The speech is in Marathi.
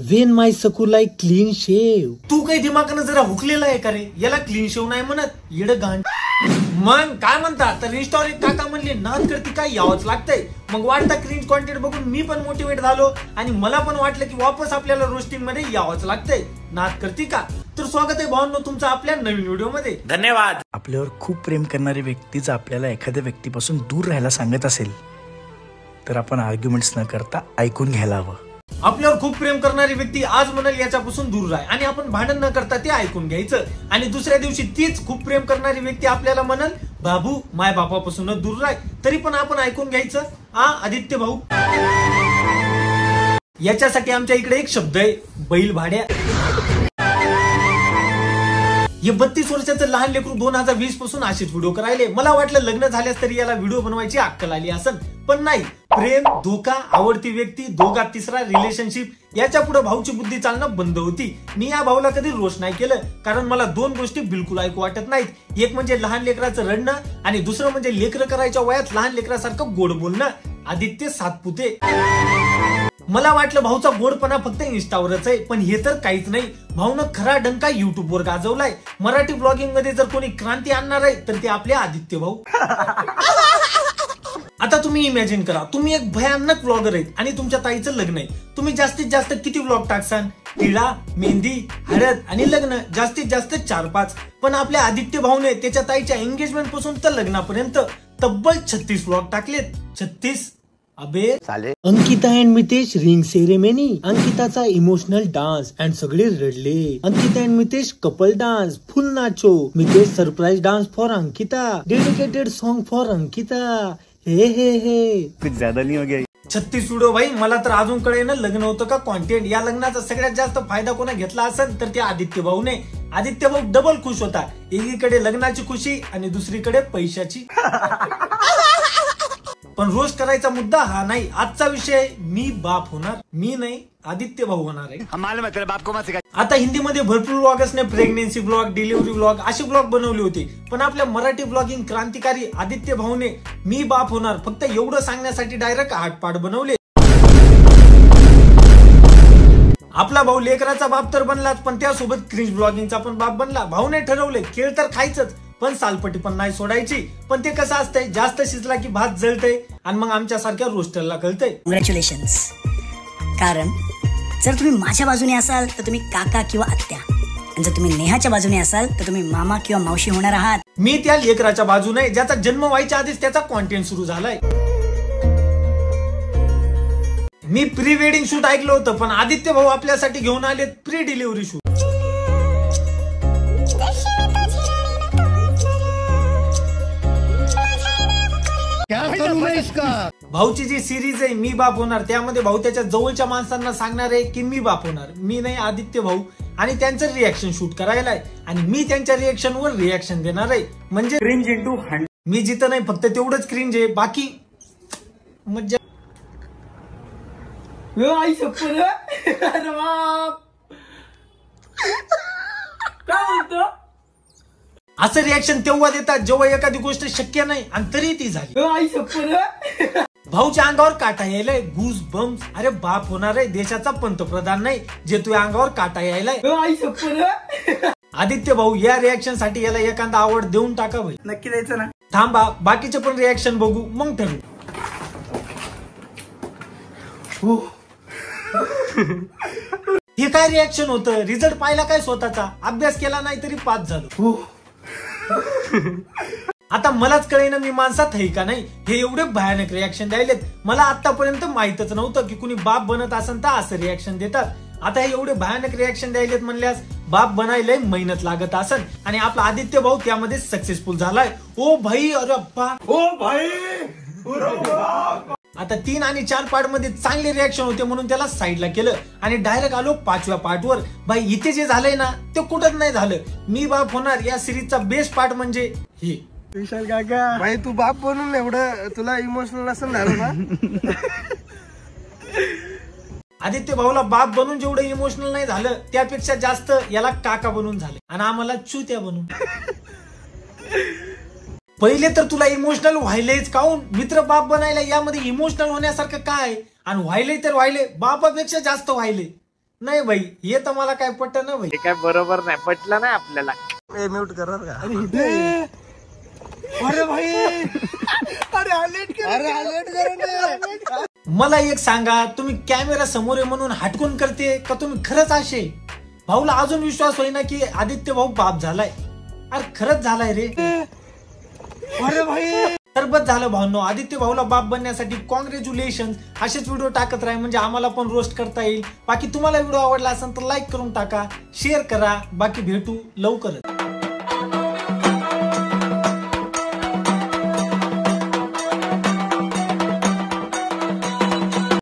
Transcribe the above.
वेन माय सकू लाईक क्लीन शेव. तू काही दिमागानं जरा हुकलेला आहे का रे? याला क्लीन शेव नाही म्हणत, येड गांड. मग काय म्हणतात तर इंस्टावर एक काका म्हणले नाद करती काय यावंच लागतंय. मग वाटता क्रिंज कॉन्टेंट बघून मी पण मोटिवेट झालो आणि मला पण वाटलं की वापस आपल्याला रोस्टिंग मध्ये यावंच लागतंय. नाद करती का? तर स्वागत आहे भावांनो तुमचं आपल्या नवीन व्हिडिओ मध्ये. धन्यवाद. आपल्यावर खूप प्रेम करणारी व्यक्ती जर आपल्याला एखाद्या व्यक्तीपासून दूर राहायला सांगत असेल तर आपण आर्ग्युमेंट्स न करता ऐकून घ्यायला हवं. आपल्यावर खूप प्रेम करणारी व्यक्ती आज म्हणाल याच्यापासून दूर राह आणि आपण भांडण न करता ते ऐकून घ्यायचं. आणि दुसऱ्या दिवशी तीच खूप प्रेम करणारी व्यक्ती आपल्याला म्हणाल बाबू माय बापापासूनच दूर राह, तरी पण आपण ऐकून घ्यायचं. आदित्य भाऊ, याच्यासाठी आमच्या इकडे एक शब्द आहे, बैल भाड्या. हे 32 वर्षाचं लहान लेकरू 2020 पासून असेच व्हिडिओ करायले. मला वाटलं लग्न झाल्यास तरी याला व्हिडिओ बनवायची अक्कल आली असन, पण नाही. प्रेम, धोका, आवडती व्यक्ती, दोघात तिसरा, रिलेशनशिप याच्या पुढे भाऊची बुद्धी चालणं बंद होती. मी या भाऊला कधी रोष नाही केलं, कारण मला दोन गोष्टी बिलकुल ऐकू वाटत नाहीत. एक म्हणजे लहान लेकराचं रडणं आणि दुसरं म्हणजे लेकरं करायच्या वयात लहान लेकरासारखं गोड बोलणं. आदित्य सातपुते. मला वाटलं भाऊचा गोडपणा फक्त इंस्टावरच आहे, पण हे तर काहीच नाही. भाऊनं खरा डंका युट्यूबवर गाजवलाय. मराठी ब्लॉगिंग मध्ये जर कोणी क्रांती आणणार आहे तर ते आपले आदित्य भाऊ. आता तुम्ही इमॅजिन करा, तुम्ही एक भयानक ब्लॉगर आहेत आणि तुमच्या ताईचं लग्न आहे. तुम्ही जास्तीत जास्त किती ब्लॉग टाकसान? टिळा, मेहंदी, हळद आणि लग्न, जास्तीत जास्त 4-5. पण आपल्या आदित्य भाऊने त्याच्या ताईच्या एंगेजमेंट पासून तर लग्नापर्यंत तब्बल 36 ब्लॉग टाकलेत. 36. अबे चाले. Ankita and Mitesh ring ceremony. अंकिताचा इमोशनल डान्स अँड सगळे रडले. Ankita and Mitesh couple dance, full नाचो. Mitesh surprise dance for Ankita. Dedicated song for Ankita. हे हे हे कुछ ज्यादा नहीं हो गया. 36 व्हिडिओ भाई. मला तर अजून कळेना लग्न होतं का कॉन्टेंट. या लग्नाचा सगळ्यात जास्त फायदा कोणा घेतला असेल तर ते आदित्य भाऊने. आदित्य भाऊ डबल खुश होता. एकीकडे लग्नाची खुशी आणि दुसरीकडे पैशाची. पण रोस्ट करायचा मुद्दा हा नाही. आजचा विषय मी बाप होणार. मी नाही, आदित्य भाऊ होणार आहे. आता हिंदीमध्ये भरपूर व्लॉगर्सने प्रेग्नेन्सी ब्लॉग, डिलिव्हरी ब्लॉग असे ब्लॉग बनवले होते, पण आपल्या मराठी ब्लॉगिंग क्रांतिकारी आदित्य भाऊने मी बाप होणार फक्त एवढं सांगण्यासाठी डायरेक्ट आटपाट बनवले. आपला भाऊ लेकराचा बाप तर बनलाच, पण त्यासोबत क्रिंज ब्लॉगिंगचा पण बाप बनला. भाऊने ठरवले खेळ तर खायचंच, पण सालपटी पण नाही सोडायची. पण ते कसं असतंय, जास्त शिजला की भात जळतंय आणि मग आमच्या सारख्या रोस्टरला कळतंय. कॉंग्रॅच्युलेशन्स. कारण जर तुम्ही माझ्या बाजूने असाल तर तुम्ही काका किंवा आत्या, आणि जर तुम्ही नेहाच्या बाजूने असाल तर तुम्ही मामा किंवा मावशी होणार आहात. मी त्या लेकराच्या बाजूने ज्याचा जन्म व्हायच्या आधीच त्याचा कॉन्टेंट सुरू झालाय. मी प्री वेडिंग शूट ऐकलं होतं, पण आदित्य भाऊ आपल्यासाठी घेऊन आले प्री डिलिव्हरी शूट. भाऊची जी सिरीज आहे मी बाप होणार, त्यामध्ये भाऊ त्याच्या जवळच्या माणसांना सांगणार आहे की मी बाप होणार. मी नाही, आदित्य भाऊ. आणि त्यांचं रिएक्शन शूट करायला आहे आणि मी त्यांच्या रिएक्शनवर रिएक्शन देणार आहे. म्हणजे क्रिंज इंटू 100. मी जिथं नाही फक्त तेवढंच क्रिंज आहे, बाकी मज्जा. आई शप्पर काय म्हणतो. असं रिएक्शन तेव्हा देतात जेव्हा एखादी गोष्ट शक्य नाही आणि तरी ती झाली. आई शप्पर. भाऊच्या अंगावर काटा यायलाय, गूज बम्स. अरे बाप होणार आहे, देशाचा पंतप्रधान नाही जे तुझ्या अंगावर काटा यायलाय. आई शप्पर. आदित्य भाऊ या रिएक्शन साठी याला एखादा आवड देऊन टाका भाई. नक्की द्यायचं ना. थांबा, बाकीचे पण रिएक्शन बघू मग ठरवू. हे काय रिएक्शन होतं? रिझल्ट पाहिला काय स्वतःचा? अभ्यास केला नाही तरी पास झालो. आता मलाच कळेना मी माणसात आहे का नाही. हे एवढे भयानक रिएक्शन द्यायलेत. मला आतापर्यंत माहितच नव्हतं की कुणी बाप बनत असेल तर असं रिएक्शन देतात. आता हे एवढे भयानक रिएक्शन द्यायलेत म्हणल्यास बाप बनायला मेहनत लागत असेल आणि आपला आदित्य भाऊ त्यामध्ये सक्सेसफुल झालाय. ओ भाई, अरे अप्पा, ओ भाई. आता 3 आणि 4 पार्ट मध्ये चांगले रिएक्शन होते म्हणून त्याला साईडला केलं आणि डायरेक्ट आलो 5व्या पार्टवर. भाई इथे जे झालंय ना ते कुठंच नाही झालं. मी बाप होणार या सिरीजचा बेस्ट पार्ट म्हणजे हे. विशाल काका भाई, तू बाप बनून एवढं तुला इमोशनल असं झालं ना. आदित्य भाऊला बाप बनून जेवढं इमोशनल नाही झालं त्यापेक्षा जास्त याला काका बनून झालं आणि आम्हाला चुत्या बनून. पहिले तर तुला इमोशनल व्हायलेच काऊन? मित्र बाप बनायला यामध्ये इमोशनल होण्यासारखं काय? आणि व्हायले तर व्हायले, बापापेक्षा जास्त व्हायले. नाही भाई, हे तर मला काय पटत ना भाई. हे काय बरोबर नाही, पटलं नाही आपल्याला. म्यूट करणार का? अरे भाई, अरे हायलाइट कर. मला एक सांगा, तुम्ही कॅमेरा समोर आहे म्हणून हटकून करते का तुम्ही खरंच असे? भाऊला अजून विश्वास होईना की आदित्य भाऊ बाप झालाय. अरे खरंच झालाय रे. अरे भाई, सरबत झालं भावनो. आदित्य भाऊला बाप बनण्यासाठी कॉंग्रॅच्युलेशन. असेच व्हिडिओ टाकत राहा म्हणजे आम्हाला पण रोस्ट करता येईल. बाकी तुम्हाला व्हिडिओ आवडला असेल तर लाईक करून टाका, शेअर करा. बाकी भेटू लवकरच.